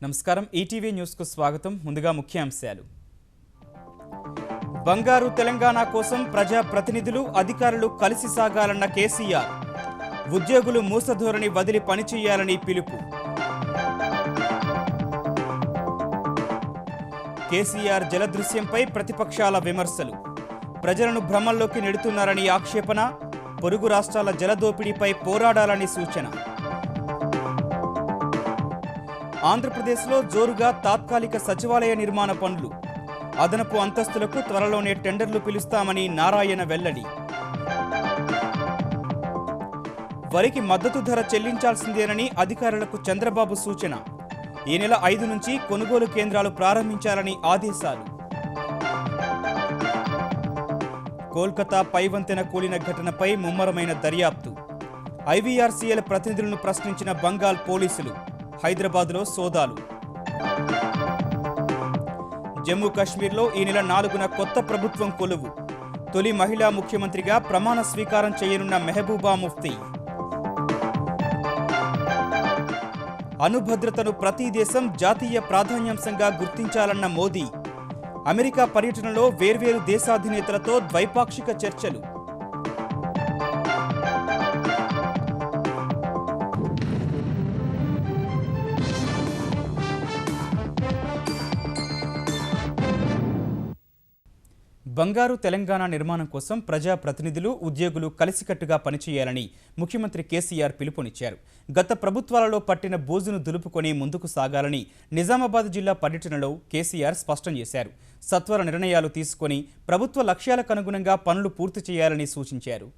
నమస్కారం ETV news కు స్వాగతం ముందుగా ముఖ్యాంశాలు బంగారు తెలంగాణ కోసం ప్రజా ప్రతినిధులు అధికారులు కలిసి సాగాలన్న కేసీఆర్ ఉద్యోగులు మూసధోరణి వదిలి పనిచేయాలని పిలుపు కేసీఆర్ జలదృశ్యంపై ప్రతిపక్షాల విమర్శలు ప్రజలను భ్రమల్లోకి నెడుతున్నారని ఆక్షేపణ పొరుగు రాష్ట్రాల జలదోపిడీపై పోరాడాలని సూచన ఆంధ్రప్రదేశ్లో జోరుగా తాత్కాలిక సచివాలయ నిర్మాణ పనులు అదనపు అంతస్తులకు త్వరలోనే టెండర్లు పిలుస్తామని నారాయణ వెల్లడి వరికి మద్దతు ధర చెల్లించాల్సిందేనని అధికారులకు చంద్రబాబు సూచన ఈ నెల 5 నుంచి కొనుగోలు కేంద్రాలు ప్రారంభించాలని ఆదేశాలు కోల్కతా పైవంతెన కూలిన ఘటనపై ముమ్మరమైన దర్యాప్తు ఐవీఆర్సీఎల్ ప్రతినిధులను ప్రశ్నించిన బంగాల్ పోలీసులు హైదరాబాద్లో సోదాలు జమ్మూ కాశ్మీర్లో ఈ నెల 4న కొత్త ప్రభుత్వం కొలువు తొలి మహిళా ముఖ్యమంత్రిగా ప్రమాణ స్వీకారం చేయనున్న మెహబూబా ముఫ్తీ అణుభద్రతను ప్రతి దేశం జాతీయ ప్రాధాన్యాంశంగా గుర్తించాలన్న మోదీ అమెరికా పర్యటనలో వేర్వేరు దేశాధినేతలతో ద్వైపాక్షిక చర్చలు బంగారు తెలంగాణ నిర్మాణం కోసం ప్రజా ప్రతినిధులు ఉద్యోగులు కలిసికట్టుగా పనిచేయాలని ముఖ్యమంత్రి కేసీఆర్ పిలుపునిచ్చారు. గత ప్రభుత్వాలలో పట్టిన బూజును దులుపుకొని ముందుకు సాగాలని నిజామాబాద్ జిల్లా పర్యటనలో కేసీఆర్ స్పష్టం చేశారు. సత్వర నిర్ణయాలు తీసుకొని ప్రభుత్వ లక్ష్యాలకు అనుగుణంగా పనులు పూర్తి చేయాలని సూచించారు.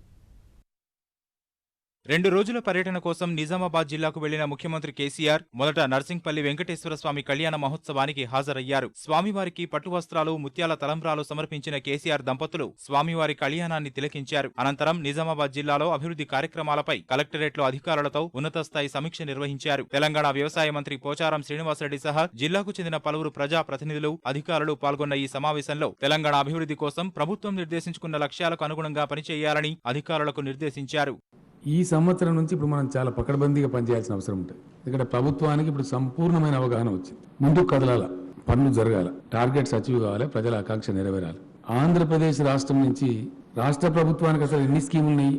2 రోజుల పర్యటన కోసం నిజామాబాద్ జిల్లాకు వెళ్లిన ముఖ్యమంత్రి కేసీఆర్ మొదట నర్సింగ్పల్లి వెంకటేశ్వర స్వామి కళ్యాణ మహోత్సవానికి హాజరయ్యారు. స్వామివారికి పట్టు వస్త్రాలు ముత్యాల తలంబ్రాలు సమర్పించిన కేసీఆర్ దంపతులు స్వామివారి కళ్యాణాన్ని తిలకించారు. అనంతరం నిజామాబాద్ జిల్లాలో అభివృద్ధి కార్యక్రమాలపై కలెక్టరేట్లో అధికారులతో ఉన్నత స్థాయి సమీక్ష నిర్వహించారు. తెలంగాణ వ్యవసాయ మంత్రి పోచారం శ్రీనివాసరెడ్డి సహా జిల్లాకు చెందిన పలువురు ప్రజా ప్రతినిధులు అధికారులు పాల్గొన్న ఈ సమావేశంలో తెలంగాణ అభివృద్ధి కోసం ప్రభుత్వం నిర్దేశించుకున్న లక్ష్యాలకు అనుగుణంగా పనిచేయాలని అధికారులకు నిర్దేశించారు. ఈ సంవత్సరం నుంచి ఇప్పుడు మనం చాలా పకడ్బందీగా పనిచేయాల్సిన అవసరం ఉంటుంది. ఎందుకంటే ప్రభుత్వానికి ఇప్పుడు సంపూర్ణమైన అవగాహన వచ్చింది. ముందుకు కదలాల, పనులు జరగాల, టార్గెట్స్ అచీవ్ కావాలి, ప్రజల ఆకాంక్ష నెరవేరాలి. ఆంధ్రప్రదేశ్ రాష్ట్రం నుంచి రాష్ట్ర ప్రభుత్వానికి అసలు ఎన్ని స్కీములు ఉన్నాయి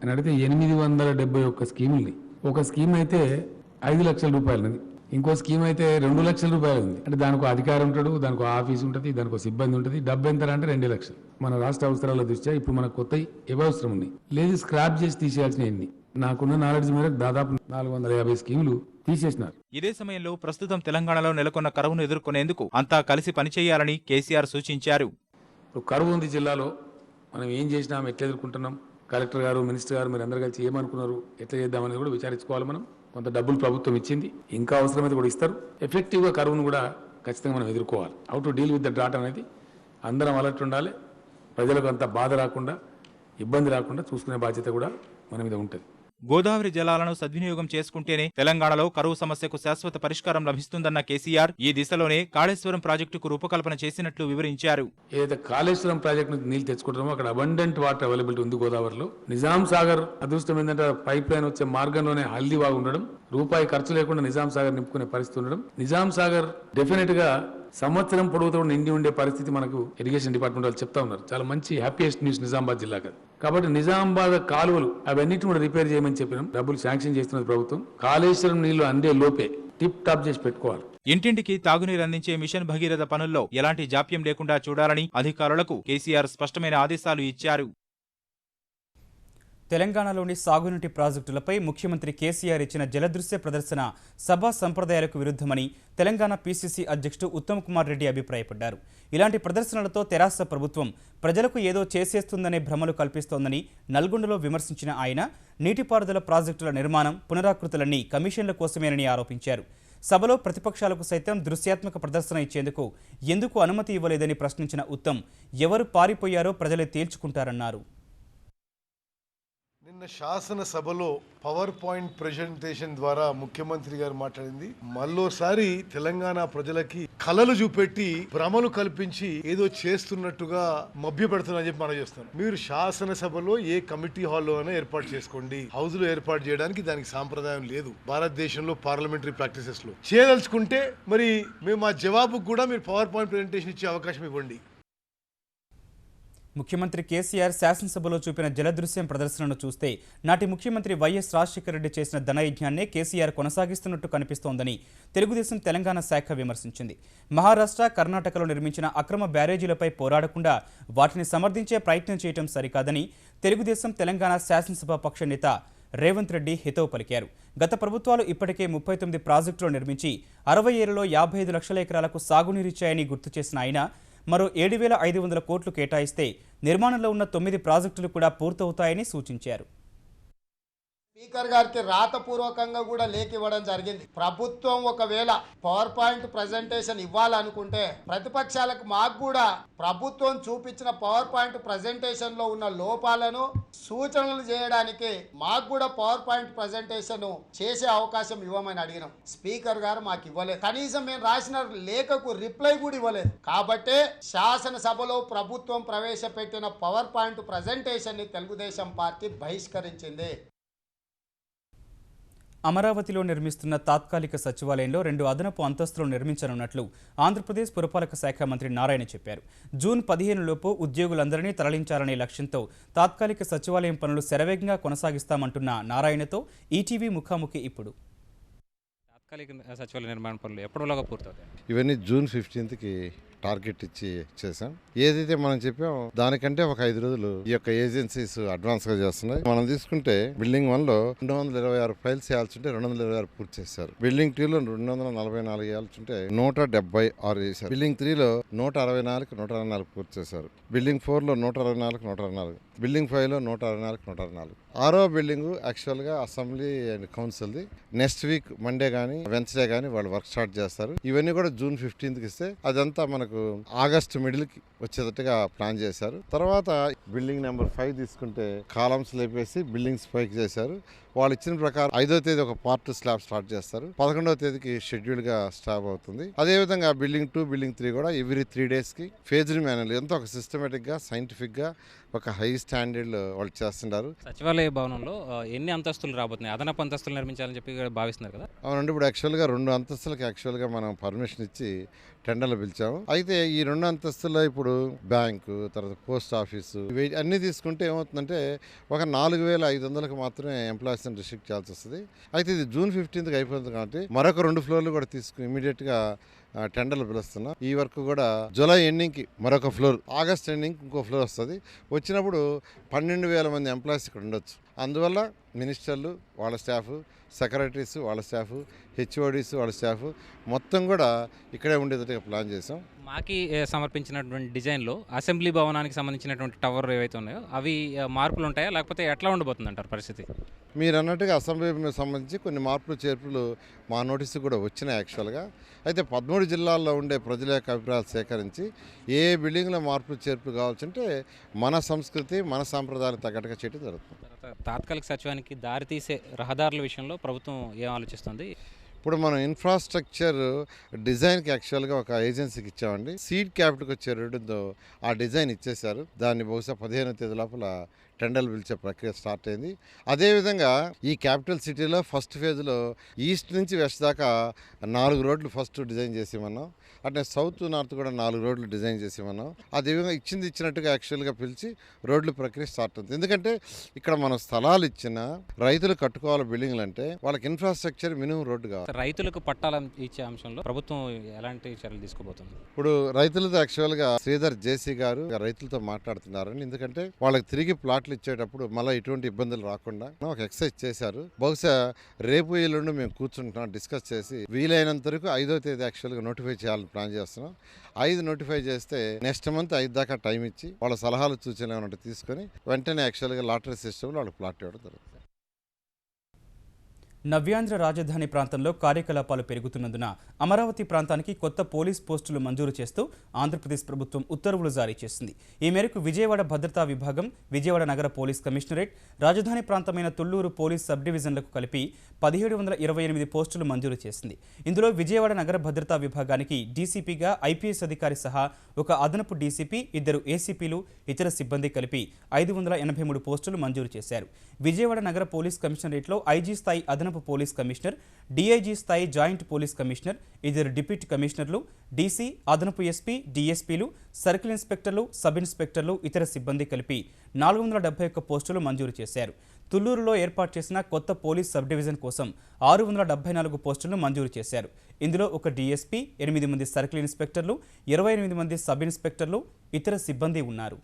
అని అడిగితే 871 స్కీములు. ఒక స్కీమ్ అయితే 5 లక్షల రూపాయలు ఉంది, ఇంకో స్కీమ్ అయితే 2 లక్షల రూపాయలు ఉంది. అంటే దానికి అధికారం ఉంటాడు, దానికి ఆఫీస్ ఉంటుంది, దానికి సిబ్బంది ఉంటుంది. డబ్బు ఎంత అంటే 2 లక్షలు. మన రాష్ట్ర అవసరాల దృష్ట్యా ఇప్పుడు మనకు కొత్త ఏవో అవసరం ఉన్నాయి, లేదు స్క్రాప్ చేసి తీసేయాల్సిన ఎన్ని. నాకున్న నాలెడ్జ్ మేరకు దాదాపు 450 స్కీములు తీసేసినారు. ఇదే సమయంలో ప్రస్తుతం తెలంగాణలో నెలకొన్న కరువును ఎదుర్కొనేందుకు అంతా కలిసి పనిచేయాలని కేసీఆర్ సూచించారు. కరువు ఉంది జిల్లాలో, మనం ఏం చేసినాం, ఎట్లా ఎదుర్కొంటున్నాం, కలెక్టర్ గారు, మినిస్టర్ గారు మీరు అందరు కలిసి ఏమనుకున్నారు, ఎట్లా చేద్దామనేది కూడా విచారించుకోవాలి. మనం కొంత డబ్బులు ప్రభుత్వం ఇచ్చింది, ఇంకా అవసరమైతే కూడా ఇస్తారు. ఎఫెక్టివ్గా కరువును కూడా ఖచ్చితంగా మనం ఎదుర్కోవాలి. How to deal with the drought అనేది అందరం అలర్ట్ ఉండాలి. ప్రజలకు అంత బాధ రాకుండా, ఇబ్బంది రాకుండా చూసుకునే బాధ్యత కూడా మన మీద ఉంటుంది. గోదావరి జలాలను సద్వినియోగం చేసుకుంటేనే తెలంగాణలో కరువు సమస్యకు శాశ్వత పరిష్కారం లభిస్తుందన్న కేసీఆర్ ఈ దిశలోనే కాళేశ్వరం ప్రాజెక్టుకు రూపకల్పన చేసినట్లు వివరించారు. ఏదైతే కాళేశ్వరం ప్రాజెక్టు నుంచి నీళ్లు తెచ్చుకుంటామో అక్కడ అబండెంట్ వాటర్ అవైలబిలిటీ ఉంది గోదావరిలో. నిజాం సాగర్ అదృష్టం ఏంటంటే పైప్ లైన్ వచ్చే మార్గంలోనే హల్దీవాగు ఉండడం, రూపాయి ఖర్చు లేకుండా నిజాం సాగర్ నింపుకునే పరిస్థితి ఉండడం. నిజాం సాగర్ డెఫినెట్ గా సంవత్సరం పొడవుతో నిండి ఉండే పరిస్థితి మనకు ఇరిగేషన్ డిపార్ట్మెంట్ వాళ్ళు చెప్తా ఉన్నారు. చాలా మంచి హ్యాపీయెస్ట్ న్యూస్ నిజామాబాద్ జిల్లాకు. కాబట్టి నిజామాబాద్ కాలువలు అవన్నిటిని కూడా రిపేర్ చేయమని చెప్పినాం. డబ్బులు శాంక్షన్ చేస్తున్నది ప్రభుత్వం. కాళేశ్వరం నీళ్లు అందే లోపే టిప్ టాప్ చేసి పెట్టుకోవాలి. ఇంటింటికి తాగునీరు అందించే మిషన్ భగీరథ పనుల్లో ఎలాంటి జాప్యం లేకుండా చూడాలని అధికారులకు కేసీఆర్ స్పష్టమైన ఆదేశాలు ఇచ్చారు. తెలంగాణలోని సాగునీటి ప్రాజెక్టులపై ముఖ్యమంత్రి కేసీఆర్ ఇచ్చిన జలదృశ్య ప్రదర్శన సభా సంప్రదాయాలకు విరుద్ధమని తెలంగాణ పీసీసీ అధ్యక్షుడు ఉత్తమ్ కుమార్ రెడ్డి అభిప్రాయపడ్డారు. ఇలాంటి ప్రదర్శనలతో తెరాస ప్రభుత్వం ప్రజలకు ఏదో చేసేస్తుందనే భ్రమలు కల్పిస్తోందని నల్గొండలో విమర్శించిన ఆయన నీటిపారుదల ప్రాజెక్టుల నిర్మాణం, పునరాకృతులన్నీ కమిషన్ల కోసమేనని ఆరోపించారు. సభలో ప్రతిపక్షాలకు సైతం దృశ్యాత్మక ప్రదర్శన ఇచ్చేందుకు ఎందుకు అనుమతి ఇవ్వలేదని ప్రశ్నించిన ఉత్తమ్ ఎవరు పారిపోయారో ప్రజలే తేల్చుకుంటారన్నారు. నిన్న శాసనసభలో పవర్ పాయింట్ ప్రెజెంటేషన్ ద్వారా ముఖ్యమంత్రి గారు మాట్లాడింది మళ్ళోసారి తెలంగాణ ప్రజలకి కలలు చూపెట్టి భ్రమలు కల్పించి ఏదో చేస్తున్నట్టుగా మభ్యపెడుతున్నా చెప్పి మనం చేస్తాం. మీరు శాసనసభలో ఏ కమిటీ హాల్లో అయినా ఏర్పాటు చేసుకోండి. హౌస్ లో ఏర్పాటు చేయడానికి దానికి సాంప్రదాయం లేదు భారతదేశంలో పార్లమెంటరీ ప్రాక్టీసెస్ లో. చేయదలుచుకుంటే మరి మేము ఆ జవాబుకు కూడా మీరు పవర్ పాయింట్ ప్రెజెంటేషన్ ఇచ్చే అవకాశం ఇవ్వండి. ముఖ్యమంత్రి కేసీఆర్ శాసనసభలో చూపిన జలదృశ్యం ప్రదర్శనను చూస్తే నాటి ముఖ్యమంత్రి వైఎస్ రాజశేఖర రెడ్డి చేసిన ధనయజ్ఞాన్నే కేసీఆర్ కొనసాగిస్తున్నట్టు కనిపిస్తోందని తెలుగుదేశం తెలంగాణ శాఖ విమర్శించింది. మహారాష్ట్ర, కర్ణాటకలో నిర్మించిన అక్రమ బ్యారేజీలపై పోరాడకుండా వాటిని సమర్థించే ప్రయత్నం చేయడం సరికాదని తెలుగుదేశం తెలంగాణ శాసనసభ పక్ష నేత రేవంత్ రెడ్డి హితవు పలికారు. గత ప్రభుత్వాలు ఇప్పటికే 39 ప్రాజెక్టులు నిర్మించి 60 ఏళ్లలో 55 లక్షల ఎకరాలకు సాగునీరిచ్చాయని గుర్తు చేసిన ఆయన మరో 7,500 కోట్లు కేటాయిస్తే నిర్మాణంలో ఉన్న 9 ప్రాజెక్టులు కూడా పూర్తవుతాయని సూచించారు. స్పీకర్ గారికి రాతపూర్వకంగా కూడా లేఖ ఇవ్వడం జరిగింది. ప్రభుత్వం ఒకవేళ పవర్ పాయింట్ ప్రజెంటేషన్ ఇవ్వాలనుకుంటే ప్రతిపక్షాలకు మాకు కూడా ప్రభుత్వం చూపించిన పవర్ పాయింట్ ప్రజెంటేషన్ లో ఉన్న లోపాలను సూచనలు చేయడానికి మాకు కూడా పవర్ పాయింట్ ప్రజెంటేషన్ చేసే అవకాశం ఇవ్వమని అడిగినాం. స్పీకర్ గారు మాకు ఇవ్వలేదు. కనీసం మేము రాసిన లేఖకు రిప్లై కూడా ఇవ్వలేదు. కాబట్టే శాసనసభలో ప్రభుత్వం ప్రవేశపెట్టిన పవర్ పాయింట్ ప్రజెంటేషన్ ని తెలుగుదేశం పార్టీ బహిష్కరించింది. అమరావతిలో నిర్మిస్తున్న తాత్కాలిక సచివాలయంలో 2 అదనపు అంతస్తులు నిర్మించనున్నట్లు ఆంధ్రప్రదేశ్ పురపాలక శాఖ మంత్రి నారాయణ చెప్పారు. జూన్ 15 లోపు ఉద్యోగులందరినీ తరలించాలనే లక్ష్యంతో తాత్కాలిక సచివాలయం పనులు శరవేగంగా కొనసాగిస్తామంటున్న నారాయణతో ఈటీవీ ముఖాముఖి ఇప్పుడు. తాత్కాలిక సచివాలయ నిర్మాణ పనులు ఎప్పటిలోగా పూర్తవుతాయి? ఇవన్నీ జూన్ 15కి టార్గెట్ ఇచ్చి చేసాం. ఏదైతే మనం చెప్పామో దానికంటే ఒక 5 రోజులు ఈ యొక్క ఏజెన్సీస్ అడ్వాన్స్ గా చేస్తున్నాయి. మనం తీసుకుంటే బిల్డింగ్ 1 లో 226 ఫైల్స్ చేయాల్సి ఉంటే 226 పూర్తి చేశారు. బిల్డింగ్ 2 లో 244 చేయాల్సి ఉంటే 176 చేశారు. బిల్డింగ్ 3 లో 164 పూర్తి చేశారు. బిల్డింగ్ 4 లో 164. బిల్డింగ్ 5 లో 164. 6వ బిల్డింగ్ యాక్చువల్ గా assembly and council the next week Monday గానీ వెన్స్డే గానీ వాళ్ళు వర్క్ స్టార్ట్ చేస్తారు. ఇవన్నీ కూడా జూన్ 15కి ఇస్తే అదంతా మనకు ఆగస్టు మిడిల్ కి వచ్చేటట్టుగా ప్లాన్ చేశారు. తర్వాత బిల్డింగ్ నెంబర్ 5 తీసుకుంటే కాలమ్స్ లేపేసి బిల్డింగ్స్ పైకి చేశారు. వాళ్ళు ఇచ్చిన ప్రకారం 5వ తేదీ ఒక పార్ట్ స్లాబ్ స్టార్ట్ చేస్తారు. 11వ తేదీకి షెడ్యూల్ గా స్టార్ట్ అవుతుంది. అదేవిధంగా బిల్డింగ్ 2, బిల్డింగ్ 3 కూడా ఎవ్రీ 3 days కి ఫేజ్డ్ మేనర్ ఎంతో ఒక సిస్టమేటిక్ గా సైంటిఫిక్ గా ఒక హై స్టాండర్డ్ వాళ్ళు చేస్తున్నారు. సచివాలయ భవనంలో ఎన్ని అంతస్తులు రాబోతున్నాయి? అదనపు అంతస్తులు నిర్మించాలని చెప్పి భావిస్తున్నారు కదా? అవునండి. ఇప్పుడు యాక్చువల్గా 2 అంతస్తులకి యాక్చువల్గా మనం పర్మిషన్ ఇచ్చి టెండర్లు పిలిచాము. అయితే ఈ 2 అంతస్తుల్లో ఇప్పుడు బ్యాంకు, తర్వాత పోస్ట్ ఆఫీసు ఇవి అన్నీ తీసుకుంటే ఏమవుతుందంటే ఒక 4,500కి మాత్రమే ఎంప్లాయీస్ని రిస్ట్రిక్ట్ చేయాల్సి వస్తుంది. అయితే ఇది జూన్ 15కి అయిపోతుంది కాబట్టి మరొక 2 ఫ్లోర్లు కూడా తీసుకుని ఇమీడియట్గా టెండర్లు పిలుస్తున్నాం. ఈ వర్క్ కూడా జూలై ఎండింగ్కి మరొక ఫ్లోర్, ఆగస్ట్ ఎండింగ్కి ఇంకో ఫ్లోర్ వస్తుంది. వచ్చినప్పుడు 12,000 మంది ఎంప్లాయీస్ ఇక్కడ ఉండొచ్చు. అందువల్ల మినిస్టర్లు వాళ్ళ స్టాఫ్, సెక్రటరీస్ వాళ్ళ స్టాఫ్, హెచ్ఓడీస్ వాళ్ళ స్టాఫ్ మొత్తం కూడా ఇక్కడే ఉండేటట్టుగా ప్లాన్ చేసాం. మాకి సమర్పించినటువంటి డిజైన్లో అసెంబ్లీ భవనానికి సంబంధించినటువంటి టవర్ ఏవైతే ఉన్నాయో అవి మార్పులు ఉంటాయా, లేకపోతే ఎట్లా ఉండబోతుంది అంటారు పరిస్థితి? మీరు అన్నట్టుగా అసెంబ్లీకి సంబంధించి కొన్ని మార్పులు చేర్పులు మా నోటీసు కూడా వచ్చినాయి యాక్చువల్గా. అయితే 13 జిల్లాల్లో ఉండే ప్రజల యొక్క అభిప్రాయాలు సేకరించి ఏ బిల్డింగ్లో మార్పులు చేర్పులు కావాల్సింటే మన సంస్కృతి, మన సాంప్రదాయాలు తగ్గట్టుగా చేయడం జరుగుతుంది. తాత్కాలిక సచివానికి దారితీసే రహదారుల విషయంలో ప్రభుత్వం ఏం ఆలోచిస్తుంది? ఇప్పుడు మనం ఇన్ఫ్రాస్ట్రక్చర్ డిజైన్కి యాక్చువల్గా ఒక ఏజెన్సీకి ఇచ్చామండి. సీడ్ క్యాపిటల్కి వచ్చే రోడ్డుతో ఆ డిజైన్ ఇచ్చేశారు. దాన్ని బహుశా 15వ తేదీ లోపల టెండర్లు పిలిచే ప్రక్రియ స్టార్ట్ అయింది. అదేవిధంగా ఈ క్యాపిటల్ సిటీలో ఫస్ట్ ఫేజ్లో ఈస్ట్ నుంచి వెస్ట్ దాకా 4 రోడ్లు ఫస్ట్ డిజైన్ చేసేమన్నాం. అట్నే సౌత్ నార్త్ కూడా 4 రోడ్లు డిజైన్ చేసేమన్నాం. అదేవిధంగా ఇచ్చినట్టుగా యాక్చువల్గా పిలిచి రోడ్ల ప్రక్రియ స్టార్ట్ అవుతుంది. ఎందుకంటే ఇక్కడ మనం స్థలాలు ఇచ్చిన రైతులు కట్టుకోవాలి బిల్డింగ్లు అంటే వాళ్ళకి ఇన్ఫ్రాస్ట్రక్చర్ మినిమం రోడ్డు కావాలి. రైతులకు పట్టాల ఇచ్చే అంశంలో ప్రభుత్వం ఎలాంటి చర్యలు తీసుకోబోతుంది? ఇప్పుడు రైతులతో యాక్చువల్గా శ్రీధర్ జేసీ గారు రైతులతో మాట్లాడుతున్నారని. ఎందుకంటే వాళ్ళకి తిరిగి ప్లాట్లు ఇచ్చేటప్పుడు మళ్ళీ ఎటువంటి ఇబ్బందులు రాకుండా ఒక ఎక్సర్సైజ్ చేశారు. బహుశా రేపు ఎల్లుండి మేము కూర్చుంటున్నాం, డిస్కస్ చేసి వీలైనంత వరకు 5వ తేదీ యాక్చువల్గా నోటిఫై చేయాలని ప్లాన్ చేస్తున్నాం. 5 నోటిఫై చేస్తే నెక్స్ట్ మంత్ 5 దాకా టైం ఇచ్చి వాళ్ళ సలహాలు సూచనలు ఏమైనా తీసుకొని వెంటనే యాక్చువల్గా లాటరీ సిస్టంలో వాళ్ళకి ప్లాట్ ఇవ్వడం జరుగుతుంది. నవ్యాంధ్ర రాజధాని ప్రాంతంలో కార్యకలాపాలు పెరుగుతున్నందున అమరావతి ప్రాంతానికి కొత్త పోలీస్ పోస్టులు మంజూరు చేస్తూ ఆంధ్రప్రదేశ్ ప్రభుత్వం ఉత్తర్వులు జారీ చేసింది. ఈ మేరకు విజయవాడ భద్రతా విభాగం, విజయవాడ నగర పోలీస్ కమిషనరేట్, రాజధాని ప్రాంతమైన తుళ్లూరు పోలీస్ సబ్ డివిజన్లకు కలిపి 1728 పోస్టులు మంజూరు చేసింది. ఇందులో విజయవాడ నగర భద్రతా విభాగానికి డీసీపీగా ఐపీఎస్ అధికారి సహా ఒక అదనపు డీసీపీ, 2 ఏసీపీలు, ఇతర సిబ్బంది కలిపి 583 పోస్టులు మంజూరు చేశారు. విజయవాడ నగర పోలీస్ కమిషనరేట్లో ఐజీ స్థాయి అదనపు పోలీస్ కమిషనర్, డీఐజీ స్థాయి జాయింట్ పోలీస్ కమిషనర్, 2 డిప్యూటీ కమిషనర్లు, డీసీ, అదనపు ఎస్పీ, డీఎస్పీలు, సర్కిల్ ఇన్స్పెక్టర్లు, సబ్ ఇన్స్పెక్టర్లు, ఇతర సిబ్బంది కలిపి 471 పోస్టులు మంజూరు చేశారు. తుళ్లూరులో ఏర్పాటు చేసిన కొత్త పోలీస్ సబ్ డివిజన్ కోసం 674 పోస్టులను మంజూరు చేశారు. ఇందులో 1 డీఎస్పీ, 8 మంది సర్కిల్ ఇన్స్పెక్టర్లు, 28 మంది సబ్ ఇన్స్పెక్టర్లు, ఇతర సిబ్బంది ఉన్నారు.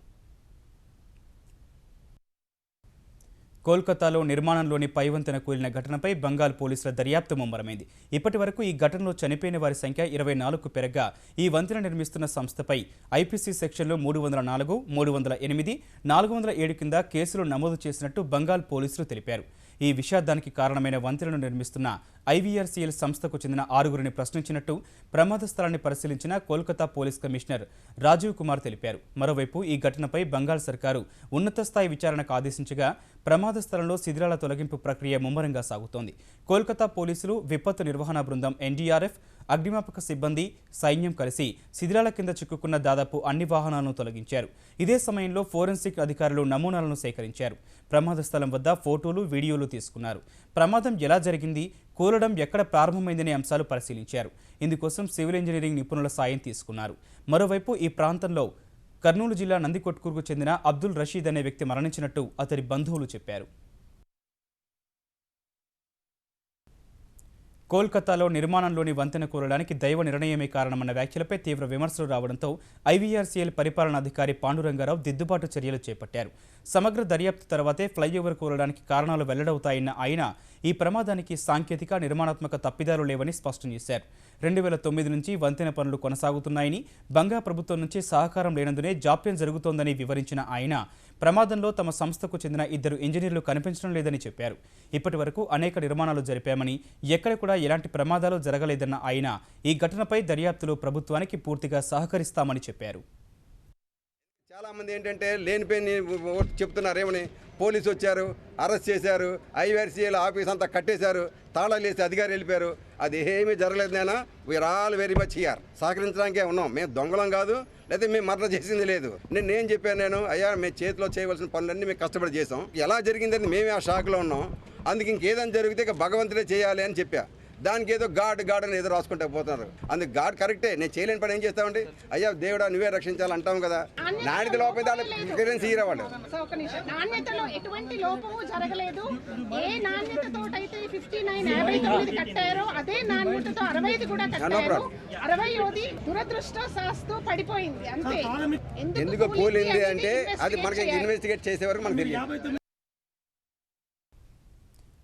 కోల్కతాలో నిర్మాణంలోని పైవంతెన కూలిన ఘటనపై బంగాల్ పోలీసుల దర్యాప్తు ముమ్మరమైంది. ఇప్పటి వరకు ఈ ఘటనలో చనిపోయిన వారి సంఖ్య 24కు పెరగా ఈ వంతెన నిర్మిస్తున్న సంస్థపై ఐపీసీ సెక్షన్లు 304, 308, 407 కింద కేసులు నమోదు చేసినట్టు బంగాల్ పోలీసులు తెలిపారు. ఈ విషాదానికి కారణమైన వంతెనను నిర్మిస్తున్న ఐవీఆర్సీఎల్ సంస్థకు చెందిన 6గురిని ప్రశ్నించినట్టు ప్రమాద స్థలాన్ని పరిశీలించిన కోల్కతా పోలీస్ కమిషనర్ రాజీవ్ కుమార్ తెలిపారు. మరోవైపు ఈ ఘటనపై బంగాల్ సర్కారు ఉన్నత స్థాయి విచారణకు ఆదేశించగా ప్రమాద స్థలంలో శిథిలాల తొలగింపు ప్రక్రియ ముమ్మరంగా సాగుతోంది. కోల్కతా పోలీసులు, విపత్తు నిర్వహణ బృందం ఎన్డీఆర్ఎఫ్, అగ్నిమాపక సిబ్బంది, సైన్యం కలిసి శిథిలాల కింద చిక్కుకున్న దాదాపు అన్ని వాహనాలను తొలగించారు. ఇదే సమయంలో ఫోరెన్సిక్ అధికారులు నమూనాలను సేకరించారు. ప్రమాద స్థలం వద్ద ఫోటోలు, వీడియోలు తీసుకున్నారు. ప్రమాదం ఎలా జరిగింది, కూలడం ఎక్కడ ప్రారంభమైందనే అంశాలు పరిశీలించారు. ఇందుకోసం సివిల్ ఇంజనీరింగ్ నిపుణుల సాయం తీసుకున్నారు. మరోవైపు ఈ ప్రాంతంలో కర్నూలు జిల్లా నందికొట్కూరుకు చెందిన అబ్దుల్ రషీద్ అనే వ్యక్తి మరణించినట్టు అతడి బంధువులు చెప్పారు. కోల్కతాలో నిర్మాణంలోని వంతెన కూలడానికి దైవ నిర్ణయమే కారణమన్న వ్యాఖ్యలపై తీవ్ర విమర్శలు రావడంతో ఐవీఆర్సీఎల్ పరిపాలనాధికారి పాండురంగారావు దిద్దుబాటు చర్యలు చేపట్టారు. సమగ్ర దర్యాప్తు తర్వాతే ఫ్లైఓవర్ కూలడానికి కారణాలు వెల్లడవుతాయన్న ఆయన ఈ ప్రమాదానికి సాంకేతిక, నిర్మాణాత్మక తప్పిదాలు లేవని స్పష్టం చేశారు. 2009 నుంచి వంతెన పనులు కొనసాగుతున్నాయని, బంగా ప్రభుత్వం నుంచి సహకారం లేనందునే జాప్యం జరుగుతోందని వివరించిన ఆయన ప్రమాదంలో తమ సంస్థకు చెందిన 2 ఇంజనీర్లు కనిపించడం లేదని చెప్పారు. ఇప్పటి వరకు అనేక నిర్మాణాలు జరిపామని, ఎక్కడ కూడా ఎలాంటి ప్రమాదాలు జరగలేదన్న ఆయన ఈ ఘటనపై దర్యాప్తులో ప్రభుత్వానికి పూర్తిగా సహకరిస్తామని చెప్పారు. చాలామంది ఏంటంటే లేనిపోయి చెప్తున్నారు. ఏమని పోలీసు వచ్చారు, అరెస్ట్ చేశారు, ఐవీఆర్సీఎల్ ఆఫీస్ అంతా కట్టేశారు, తాళాలు వేసి అధికారులు వెళ్ళిపోయారు. అది ఏమీ జరగలేదు. నేను we're all very much here. సహకరించడానికే ఉన్నాం. మేము దొంగలం కాదు, లేదా మేము మర్డర్ చేసింది లేదు. నేను చెప్పాను, అయ్యా మేము చేతిలో చేయవలసిన పనులన్నీ మేము కష్టపడి చేసాం. ఎలా జరిగిందని మేమే ఆ షాక్లో ఉన్నాం. అందుకు ఇంకేదైనా జరిగితే ఇక భగవంతుడే చేయాలి అని చెప్పా. దానికి ఏదో గాడ్ అని ఏదో రాసుకుంటా పోతున్నారు. అందుకు గాడ్ కరెక్టే, నేను చేయలేని పని ఏం చేస్తామండి. అయ్యా దేవుడా నువ్వే రక్షించాలి అంటాం కదా. నాణ్యత లోపైతే వాళ్ళు నాణ్యతలో ఎటువంటి లోపము జరగలేదు. ఏ నాణ్యతతో అయితే 59 కట్టారో అదే నాణ్యతతో 65 కూడా కట్టారు. 60ది దురదృష్టవశాత్తు పడిపోయింది అంతే. ఎందుకు పోలింది అంటే అది మనకి ఇన్వెస్టిగేట్ చేసే వరకు మనకు తెలియదు.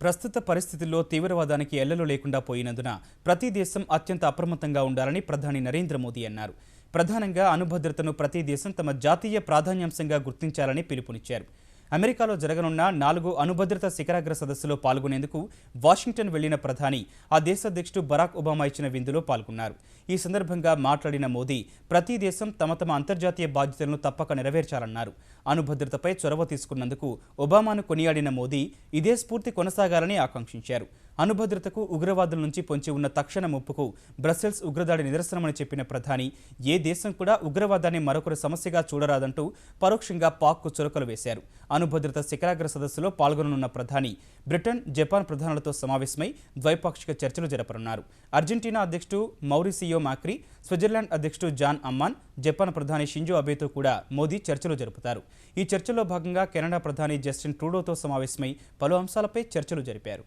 ప్రస్తుత పరిస్థితుల్లో తీవ్రవాదానికి ఎల్లలు లేకుండా పోయినందున ప్రతి దేశం అత్యంత అప్రమత్తంగా ఉండాలని ప్రధాని నరేంద్ర మోదీ అన్నారు. ప్రధానంగా అణుభద్రతను ప్రతి దేశం తమ జాతీయ ప్రాధాన్యాంశంగా గుర్తించాలని పిలుపునిచ్చారు. అమెరికాలో జరగనున్న 4 అణుభద్రత శిఖరాగ్ర సదస్సులో పాల్గొనేందుకు వాషింగ్టన్ వెళ్లిన ప్రధాని ఆ దేశ అధ్యక్షుడు బరాక్ ఒబామా ఇచ్చిన విందులో పాల్గొన్నారు. ఈ సందర్భంగా మాట్లాడిన మోదీ ప్రతి దేశం తమ అంతర్జాతీయ బాధ్యతలను తప్పక నెరవేర్చాలన్నారు. అణుభద్రతపై చొరవ తీసుకున్నందుకు ఒబామాను కొనియాడిన మోదీ ఇదే స్ఫూర్తి కొనసాగాలని ఆకాంక్షించారు. అణుభద్రతకు ఉగ్రవాదుల నుంచి పొంచి ఉన్న తక్షణ ముప్పుకు బ్రసెల్స్ ఉగ్రదాడి నిదర్శనమని చెప్పిన ప్రధాని ఏ దేశం కూడా ఉగ్రవాదాన్ని మరొకరి సమస్యగా చూడరాదంటూ పరోక్షంగా పాక్కు చురకలు వేశారు. అణుభద్రత శిఖరాగ్ర సదస్సులో పాల్గొననున్న ప్రధాని బ్రిటన్, జపాన్ ప్రధానులతో సమావేశమై ద్వైపాక్షిక చర్చలు జరపనున్నారు. అర్జెంటీనా అధ్యక్షుడు మౌరిసియో మాక్రీ, స్విట్జర్లాండ్ అధ్యక్షుడు జాన్ అమ్మాన్, జపాన్ ప్రధాని షింజో అబేతో కూడా మోదీ చర్చలు జరుపుతారు. ఈ చర్చల్లో భాగంగా కెనడా ప్రధాని జస్టిన్ ట్రూడోతో సమావేశమై పలు అంశాలపై చర్చలు జరిపారు.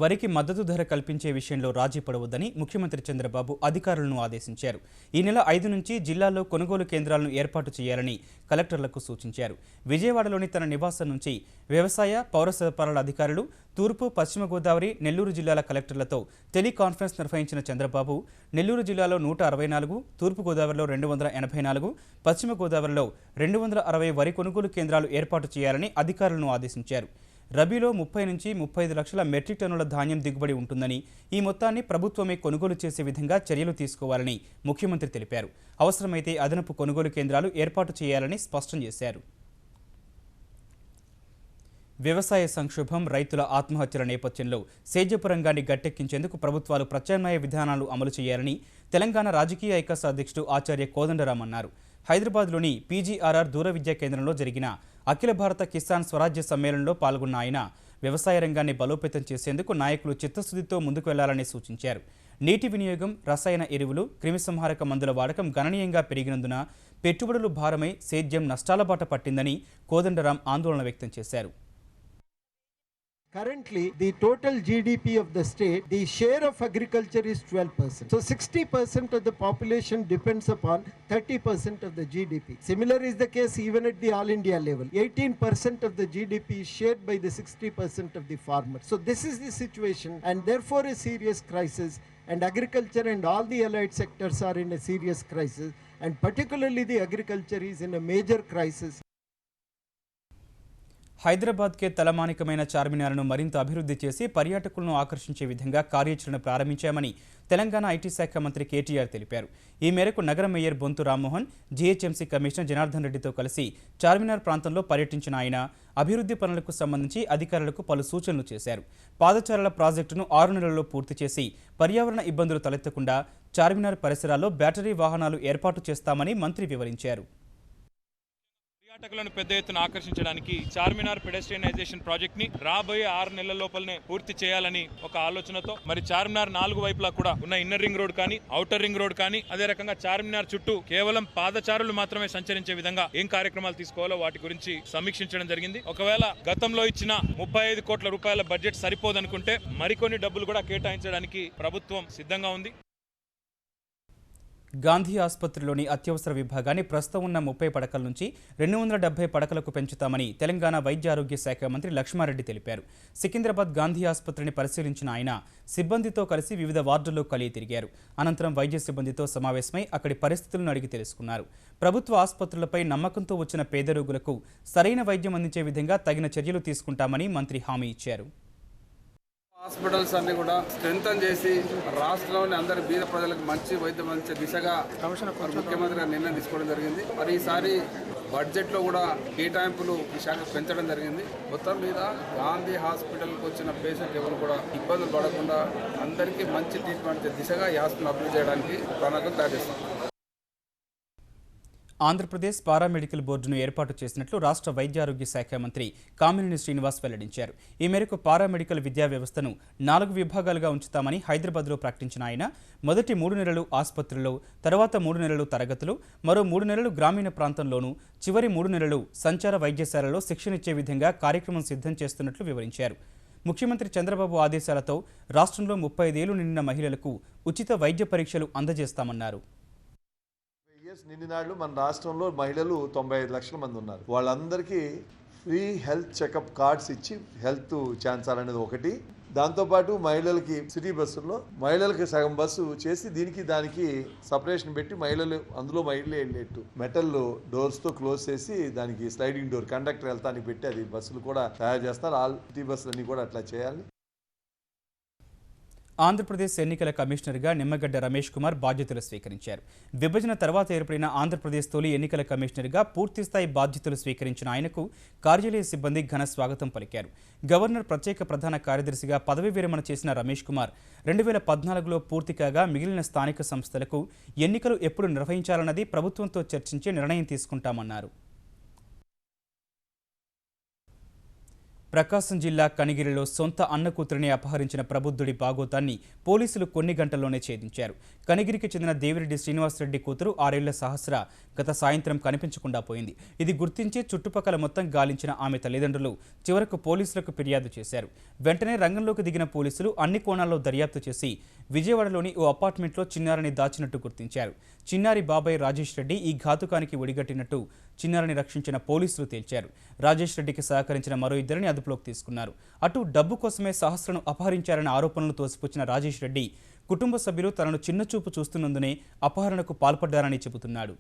వరికి మద్దతు ధర కల్పించే విషయంలో రాజీ పడవద్దని ముఖ్యమంత్రి చంద్రబాబు అధికారులను ఆదేశించారు. ఈ నెల 5 నుంచి జిల్లాల్లో కొనుగోలు కేంద్రాలను ఏర్పాటు చేయాలని కలెక్టర్లకు సూచించారు. విజయవాడలోని తన నివాసం నుంచి వ్యవసాయ, పౌర సరఫరాల అధికారులు, తూర్పు, పశ్చిమ గోదావరి, నెల్లూరు జిల్లాల కలెక్టర్లతో టెలికాన్ఫరెన్స్ నిర్వహించిన చంద్రబాబు నెల్లూరు జిల్లాలో 164, తూర్పు గోదావరిలో 284, పశ్చిమ గోదావరిలో 260 వరి కొనుగోలు కేంద్రాలు ఏర్పాటు చేయాలని అధికారులను ఆదేశించారు. రబీలో 30 నుంచి 35 లక్షల మెట్రిక్ టన్నుల ధాన్యం దిగుబడి ఉంటుందని, ఈ మొత్తాన్ని ప్రభుత్వమే కొనుగోలు చేసే విధంగా చర్యలు తీసుకోవాలని ముఖ్యమంత్రి తెలిపారు. అవసరమైతే అదనపు కొనుగోలు కేంద్రాలు ఏర్పాటు చేయాలని స్పష్టం చేశారు. వ్యవసాయ సంక్షోభం, రైతుల ఆత్మహత్యల నేపథ్యంలో సేద్యపు రంగాన్ని గట్టెక్కించేందుకు ప్రభుత్వాలు ప్రత్యామ్నాయ విధానాలు అమలు చేయాలని తెలంగాణ రాజకీయ ఐకాస అధ్యక్షుడు ఆచార్య కోదండరాం అన్నారు. హైదరాబాద్లోని పీజీఆర్ఆర్ దూర విద్యా కేంద్రంలో జరిగిన అఖిల భారత కిసాన్ స్వరాజ్య సమ్మేళనంలో పాల్గొన్న ఆయన వ్యవసాయ రంగాన్ని బలోపేతం చేసేందుకు నాయకులు చిత్తశుద్ధితో ముందుకు వెళ్లాలని సూచించారు. నీటి వినియోగం, రసాయన ఎరువులు, క్రిమిసంహారక మందుల వాడకం గణనీయంగా పెరిగినందున పెట్టుబడులు భారమై సేద్యం నష్టాల బాట పట్టిందని కోదండరాం ఆందోళన వ్యక్తం చేశారు. Currently, the total GDP of the state, the share of agriculture is 12%. So 60% of the population depends upon 30% of the GDP. Similar is the case even at the all India level. 18% of the GDP is shared by the 60% of the farmers. So this is the situation and therefore a serious crisis, and agriculture and all the allied sectors are in a serious crisis, and particularly the agriculture is in a major crisis. హైదరాబాద్కే తలమానికమైన చార్మినార్ను మరింత అభివృద్ధి చేసి పర్యాటకులను ఆకర్షించే విధంగా కార్యాచరణ ప్రారంభించామని Telangana IT శాఖ మంత్రి కేటీఆర్ తెలిపారు. ఈ మేరకు నగర mayor Bonthu Rammohan, GHMC commissioner Janardhan రెడ్డితో కలిసి చార్మినార్ ప్రాంతంలో పర్యటించిన ఆయన అభివృద్ధి పనులకు సంబంధించి అధికారులకు పలు సూచనలు చేశారు. పాదచారుల ప్రాజెక్టును 6 నెలల్లో పూర్తి చేసి పర్యావరణ ఇబ్బందులు తలెత్తకుండా చార్మినార్ పరిసరాల్లో బ్యాటరీ వాహనాలు ఏర్పాటు చేస్తామని మంత్రి వివరించారు. పర్యాటకులను పెద్ద ఎత్తున ఆకర్షించడానికి చార్మినార్ పెడెస్ట్రియనైజేషన్ ప్రాజెక్ట్ ని రాబోయే 6 నెలల లోపలనే పూర్తి చేయాలని ఒక ఆలోచనతో మరి చార్మినార్ 4 వైపులా కూడా ఉన్న ఇన్నర్ రింగ్ రోడ్ కానీ, ఔటర్ రింగ్ రోడ్ కానీ, అదే రకంగా చార్మినార్ చుట్టూ కేవలం పాదచారులు మాత్రమే సంచరించే విధంగా ఏం కార్యక్రమాలు తీసుకోవాలో వాటి గురించి సమీక్షించడం జరిగింది. ఒకవేళ గతంలో ఇచ్చిన 35 కోట్ల రూపాయల బడ్జెట్ సరిపోదనుకుంటే మరికొన్ని డబ్బులు కూడా కేటాయించడానికి ప్రభుత్వం సిద్ధంగా ఉంది. గాంధీ ఆసుపత్రిలోని అత్యవసర విభాగాన్ని ప్రస్తుతం ఉన్న 30 పడకల నుంచి 270 పడకలకు పెంచుతామని తెలంగాణ వైద్య ఆరోగ్య శాఖ మంత్రి లక్ష్మారెడ్డి తెలిపారు. సికింద్రాబాద్ గాంధీ ఆసుపత్రిని పరిశీలించిన ఆయన సిబ్బందితో కలిసి వివిధ వార్డుల్లో కలిగి తిరిగారు. అనంతరం వైద్య సిబ్బందితో సమావేశమై అక్కడి పరిస్థితులను అడిగి తెలుసుకున్నారు. ప్రభుత్వ ఆసుపత్రులపై నమ్మకంతో వచ్చిన పేద రోగులకు సరైన వైద్యం అందించే విధంగా తగిన చర్యలు తీసుకుంటామని మంత్రి హామీ ఇచ్చారు. హాస్పిటల్స్ అన్ని కూడా స్ట్రెంథన్ చేసి రాష్ట్రంలోని అందరి బీద ప్రజలకు మంచి వైద్యం అందించే దిశగా ముఖ్యమంత్రి గారు నిర్ణయం తీసుకోవడం జరిగింది. మరి ఈసారి బడ్జెట్లో కూడా కేటాయింపులు ఈ శాఖ పెంచడం జరిగింది. మొత్తం మీద గాంధీ హాస్పిటల్కి వచ్చిన పేషెంట్ ఎవరు కూడా ఇబ్బందులు పడకుండా అందరికీ మంచి ట్రీట్మెంట్ దిశగా ఈ హాస్పిటల్ అభివృద్ధి చేయడానికి ప్రణాళికలు తయారు చేస్తాం. ఆంధ్రప్రదేశ్ పారామెడికల్ బోర్డును ఏర్పాటు చేసినట్లు రాష్ట్ర వైద్యారోగ్య శాఖ మంత్రి కామినేని శ్రీనివాస్ వెల్లడించారు. ఈ మేరకు పారామెడికల్ విద్యా వ్యవస్థను 4 విభాగాలుగా ఉంచుతామని హైదరాబాద్లో ప్రకటించిన ఆయన మొదటి 3 నెలలు ఆసుపత్రుల్లో, తర్వాత 3 నెలలు తరగతులు, మరో 3 నెలలు గ్రామీణ ప్రాంతంలోనూ, చివరి 3 నెలలు సంచార వైద్యశాలలో శిక్షణ ఇచ్చే విధంగా కార్యక్రమం సిద్ధం చేస్తున్నట్లు వివరించారు. ముఖ్యమంత్రి చంద్రబాబు ఆదేశాలతో రాష్ట్రంలో 35 ఏళ్లు నిండిన మహిళలకు ఉచిత వైద్య పరీక్షలు అందజేస్తామన్నారు. నిన్ననాళ్ళు మన రాష్ట్రంలో మహిళలు 95 లక్షల మంది ఉన్నారు. వాళ్ళందరికీ ఫ్రీ హెల్త్ చెకప్ కార్డ్స్ ఇచ్చి హెల్త్ ఛాన్స్ అనేది ఒకటి. దాంతోపాటు మహిళలకి సిటీ బస్సుల్లో మహిళలకి సగం బస్సు చేసి దానికి సపరేషన్ పెట్టి అందులో మహిళలే వెళ్ళేట్టు మెటల్ డోర్స్తో క్లోజ్ చేసి దానికి స్లైడింగ్ డోర్ కండక్టర్ వెళ్తానికి పెట్టి అది బస్సులు కూడా తయారు చేస్తారు. ఆల్ సిటీ బస్సులు అన్ని కూడా అట్లా చేయాలి. ఆంధ్రప్రదేశ్ ఎన్నికల కమిషనర్గా నిమ్మగడ్డ రమేష్ కుమార్ బాధ్యతలు స్వీకరించారు. విభజన తర్వాత ఏర్పడిన ఆంధ్రప్రదేశ్ తొలి ఎన్నికల కమిషనర్గా పూర్తిస్థాయి బాధ్యతలు స్వీకరించిన ఆయనకు కార్యాలయ సిబ్బంది ఘన స్వాగతం పలికారు. గవర్నర్ ప్రత్యేక ప్రధాన కార్యదర్శిగా పదవీ విరమణ చేసిన రమేష్ కుమార్ 2014లో పూర్తి కాగా మిగిలిన స్థానిక సంస్థలకు ఎన్నికలు ఎప్పుడు నిర్వహించాలన్నది ప్రభుత్వంతో చర్చించి నిర్ణయం తీసుకుంటామన్నారు. ప్రకాశం జిల్లా కనిగిరిలో సొంత అన్న కూతురిని అపహరించిన ప్రబుద్ధుడి బాగోతాన్ని పోలీసులు కొన్ని గంటల్లోనే ఛేదించారు. కనిగిరికి చెందిన దేవిరెడ్డి శ్రీనివాసరెడ్డి కూతురు 6 ఏళ్ల సహస్ర గత సాయంత్రం కనిపించకుండా పోయింది. ఇది గుర్తించి చుట్టుపక్కల మొత్తం గాలించిన ఆమె తల్లిదండ్రులు చివరకు పోలీసులకు ఫిర్యాదు చేశారు. వెంటనే రంగంలోకి దిగిన పోలీసులు అన్ని కోణాల్లో దర్యాప్తు చేసి విజయవాడలోని ఓ అపార్ట్మెంట్లో చిన్నారిని దాచినట్టు గుర్తించారు. చిన్నారి బాబాయ్ రాజేష్ రెడ్డి ఈ ఘాతుకానికి ఒడిగట్టినట్టు చిన్నారిని రక్షించిన పోలీసులు తేల్చారు. రాజేష్ రెడ్డికి సహకరించిన మరో 2 అదుపులోకి తీసుకున్నారు. అటు డబ్బు కోసమే సహస్రను అపహరించారనే ఆరోపణలు తోసిపుచ్చిన రాజేష్ రెడ్డి కుటుంబ సభ్యులు తనను చిన్నచూపు చూస్తున్నందునే అపహరణకు పాల్పడ్డారని చెబుతున్నాడు.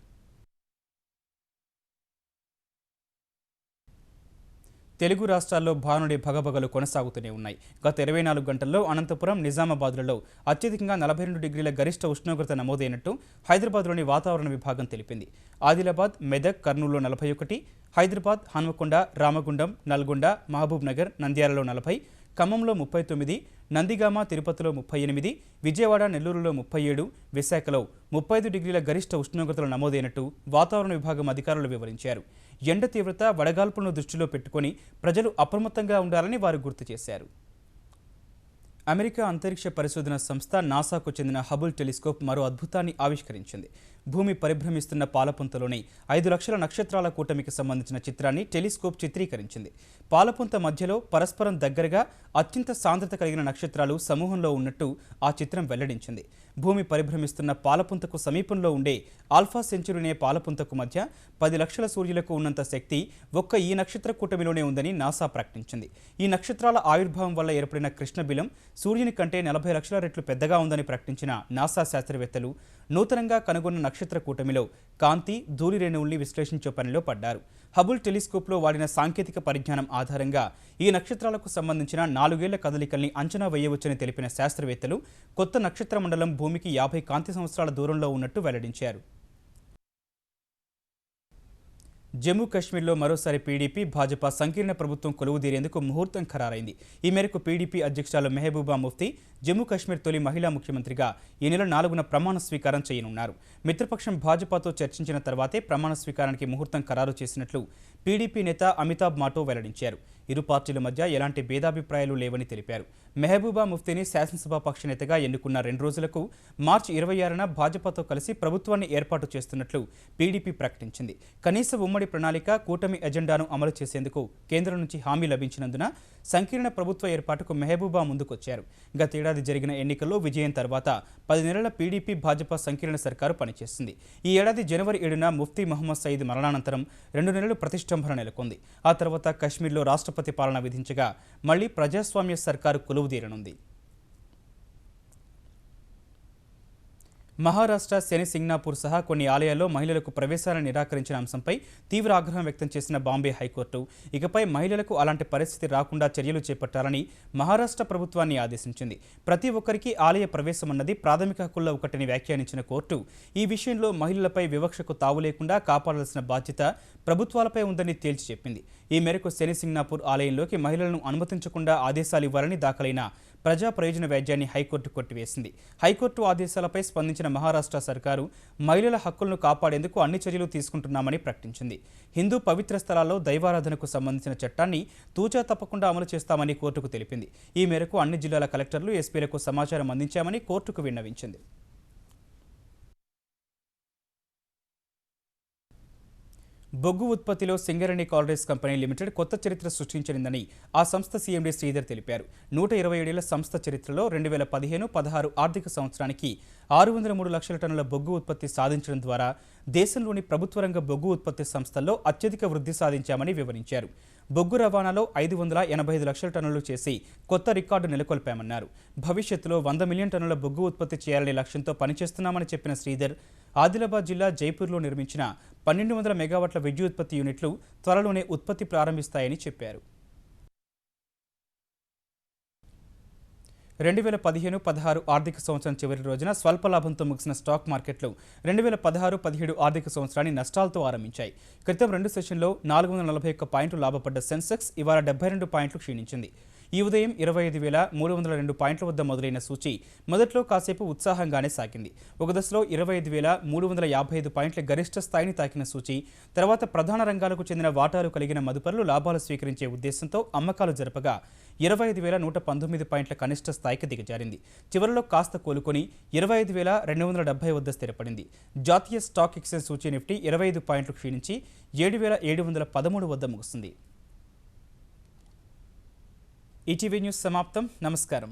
తెలుగు రాష్ట్రాల్లో భానుడి భగభగలు కొనసాగుతూనే ఉన్నాయి. గత 24 గంటల్లో అనంతపురం, నిజామాబాద్లలో అత్యధికంగా 42 డిగ్రీల గరిష్ట ఉష్ణోగ్రత నమోదైనట్టు హైదరాబాద్లోని వాతావరణ విభాగం తెలిపింది. ఆదిలాబాద్, మెదక్, కర్నూలులో 41, హైదరాబాద్, హన్మకొండ, రామగుండం, నల్గొండ, మహబూబ్ నగర్, నంద్యాలలో 40, ఖమ్మంలో 39, నందిగామ, తిరుపతిలో 38, విజయవాడ, నెల్లూరులో 37, విశాఖలో 35 డిగ్రీల గరిష్ట ఉష్ణోగ్రతలు నమోదైనట్టు వాతావరణ విభాగం అధికారులు వివరించారు. ఎండ తీవ్రత, వడగాల్పులను దృష్టిలో పెట్టుకుని ప్రజలు అప్రమత్తంగా ఉండాలని వారు గుర్తు చేశారు. అమెరికా అంతరిక్ష పరిశోధన సంస్థ నాసాకు చెందిన హబుల్ టెలిస్కోప్ మరో అద్భుతాన్ని ఆవిష్కరించింది. భూమి పరిభ్రమిస్తున్న పాలపుంతలోని 5 లక్షల నక్షత్రాల కూటమికి సంబంధించిన చిత్రాన్ని టెలిస్కోప్ చిత్రీకరించింది. పాలపుంత మధ్యలో పరస్పరం దగ్గరగా అత్యంత సాంద్రత కలిగిన నక్షత్రాలు సమూహంలో ఉన్నట్టు ఆ చిత్రం వెల్లడించింది. భూమి పరిభ్రమిస్తున్న పాలపుంతకు సమీపంలో ఉండే ఆల్ఫా సెంచురీనే పాలపుంతకు మధ్య 10 లక్షల సూర్యులకు ఉన్నంత శక్తి ఒక్క ఈ నక్షత్ర కూటమిలోనే ఉందని నాసా ప్రకటించింది. ఈ నక్షత్రాల ఆవిర్భావం వల్ల ఏర్పడిన కృష్ణబిలం సూర్యుని కంటే 40 లక్షల రెట్లు పెద్దగా ఉందని ప్రకటించిన నాసా శాస్త్రవేత్తలు నూతనంగా కనుగొన్న నక్షత్ర కూటమిలో కాంతి, ధూళి రేణువుల్ని విశ్లేషించే పనిలో పడ్డారు. హబుల్ టెలిస్కోప్లో వాడిన సాంకేతిక పరిజ్ఞానం ఆధారంగా ఈ నక్షత్రాలకు సంబంధించిన 4 ఏళ్ల కదలికల్ని అంచనా వేయవచ్చని తెలిపిన శాస్త్రవేత్తలు కొత్త నక్షత్ర మండలం భూమికి 50 కాంతి సంవత్సరాల దూరంలో ఉన్నట్టు వెల్లడించారు. జమ్మూ కాశ్మీర్లో మరోసారి పీడీపీ, భాజపా సంకీర్ణ ప్రభుత్వం కొలువుదీరేందుకు ముహూర్తం ఖరారైంది. ఈ మేరకు పీడీపీ అధ్యక్షురాలు మెహబూబా ముఫ్తీ జమ్మూ కాశ్మీర్ తొలి మహిళా ముఖ్యమంత్రిగా ఈ నెల 4న ప్రమాణ స్వీకారం చేయనున్నారు. మిత్రపక్షం భాజపాతో చర్చించిన తర్వాతే ప్రమాణ స్వీకారానికి ముహూర్తం ఖరారు చేసినట్లు పీడీపీ నేత అమితాబ్ మాటో వెల్లడించారు. ఇరు పార్టీల మధ్య ఎలాంటి భేదాభిప్రాయాలు లేవని తెలిపారు. మెహబూబా ముఫ్తీని శాసనసభ పక్ష నేతగా ఎన్నుకున్న 2 రోజులకు మార్చి 26న భాజపాతో కలిసి ప్రభుత్వాన్ని ఏర్పాటు చేస్తున్నట్లు పీడీపీ ప్రకటించింది. కనీస ఉమ్మడి ప్రణాళిక, కూటమి ఎజెండాను అమలు చేసేందుకు కేంద్రం నుంచి హామీ లభించినందున సంకీర్ణ ప్రభుత్వ ఏర్పాటుకు మెహబూబా ముందుకొచ్చారు. గతేడాది జరిగిన ఎన్నికల్లో విజయం తర్వాత 10 నెలల పీడీపీ, భాజపా సంకీర్ణ సర్కారు పనిచేస్తుంది. ఈ ఏడాది జనవరి 7న ముఫ్తీ మహమ్మద్ సయీద్ మరణానంతరం 2 నెలలు ప్రతిష్టంభన నెలకొంది. ఆ తర్వాత కశ్మీర్లో రాష్ట్రపతి పాలన విధించగా మళ్లీ ప్రజాస్వామ్య సర్కారు కొలువుదీరనుంది. మహారాష్ట్ర, శని సింగ్నాపూర్ సహా కొన్ని ఆలయాల్లో మహిళలకు ప్రవేశాలను నిరాకరించిన అంశంపై తీవ్ర ఆగ్రహం వ్యక్తం చేసిన బాంబే హైకోర్టు ఇకపై మహిళలకు అలాంటి పరిస్థితి రాకుండా చర్యలు చేపట్టాలని మహారాష్ట్ర ప్రభుత్వాన్ని ఆదేశించింది. ప్రతి ఒక్కరికి ఆలయ ప్రవేశమన్నది ప్రాథమిక హక్కుల్లో ఒకటిని వ్యాఖ్యానించిన కోర్టు ఈ విషయంలో మహిళలపై వివక్షకు తావు లేకుండా కాపాడాల్సిన బాధ్యత ప్రభుత్వాలపై ఉందని తేల్చి చెప్పింది. ఈ మేరకు శని సింగ్నాపూర్ ఆలయంలోకి మహిళలను అనుమతించకుండా ఆదేశాలు ఇవ్వాలని దాఖలైన ప్రజా ప్రయోజన వ్యాజ్యాన్ని హైకోర్టు కొట్టివేసింది. హైకోర్టు ఆదేశాలపై స్పందించిన మహారాష్ట్ర సర్కారు మహిళల హక్కులను కాపాడేందుకు అన్ని చర్యలు తీసుకుంటున్నామని ప్రకటించింది. హిందూ పవిత్ర స్థలాల్లో దైవారాధనకు సంబంధించిన చట్టాన్ని తూచా తప్పకుండా అమలు చేస్తామని కోర్టుకు తెలిపింది. ఈ మేరకు అన్ని జిల్లాల కలెక్టర్లు, ఎస్పీలకు సమాచారం అందించామని కోర్టుకు విన్నవించింది. బొగ్గు ఉత్పత్తిలో సింగరేణి కాలరీస్ కంపెనీ లిమిటెడ్ కొత్త చరిత్ర సృష్టించిందని ఆ సంస్థ సీఎండీ శ్రీధర్ తెలిపారు. 127 ఏళ్ల సంస్థ చరిత్రలో 2015-16 ఆర్థిక సంవత్సరానికి 603 లక్షల టన్నుల బొగ్గు ఉత్పత్తి సాధించడం ద్వారా దేశంలోని ప్రభుత్వ రంగ బొగ్గు ఉత్పత్తి సంస్థల్లో అత్యధిక వృద్ధి సాధించామని వివరించారు. బొగ్గు రవాణాలో 585 లక్షల టన్నులు చేసి కొత్త రికార్డు నెలకొల్పామన్నారు. భవిష్యత్తులో 100 మిలియన్ టన్నుల బొగ్గు ఉత్పత్తి చేయాలనే లక్ష్యంతో పనిచేస్తున్నామని చెప్పిన శ్రీధర్ ఆదిలాబాద్ జిల్లా జైపూర్లో నిర్మించిన 1200 మెగావాట్ల విద్యుత్పత్తి యూనిట్లు త్వరలోనే ఉత్పత్తి ప్రారంభిస్తాయని చెప్పారు. 2015-16 ఆర్థిక సంవత్సరం చివరి రోజున స్వల్ప లాభంతో ముగిసిన స్టాక్ మార్కెట్లు 2016-17 ఆర్థిక సంవత్సరాన్ని నష్టాలతో ఆరంభించాయి. క్రితం 2 సెషన్లో 441 పాయింట్లు లాభపడ్డ సెన్సెక్స్ ఇవాళ 72 పాయింట్లు క్షీణించింది. ఈ ఉదయం 25,302 పాయింట్ల వద్ద మొదలైన సూచీ మొదట్లో కాసేపు ఉత్సాహంగానే సాగింది. ఒక దశలో 25,355 పాయింట్ల గరిష్ట స్థాయిని తాకిన సూచీ తర్వాత ప్రధాన రంగాలకు చెందిన వాటాలు కలిగిన మదుపరులు లాభాలు స్వీకరించే ఉద్దేశంతో అమ్మకాలు జరపగా 25,119 పాయింట్ల కనిష్ట స్థాయికి దిగజారింది. చివరిలో కాస్త కోలుకొని 25,270 వద్ద స్థిరపడింది. జాతీయ స్టాక్ ఎక్స్చేంజ్ సూచీ నిఫ్టీ 25 పాయింట్లు క్షీణించి 7,713 వద్ద ముగిసింది. ఈటీవీ న్యూస్ సమాప్తం. నమస్కారం.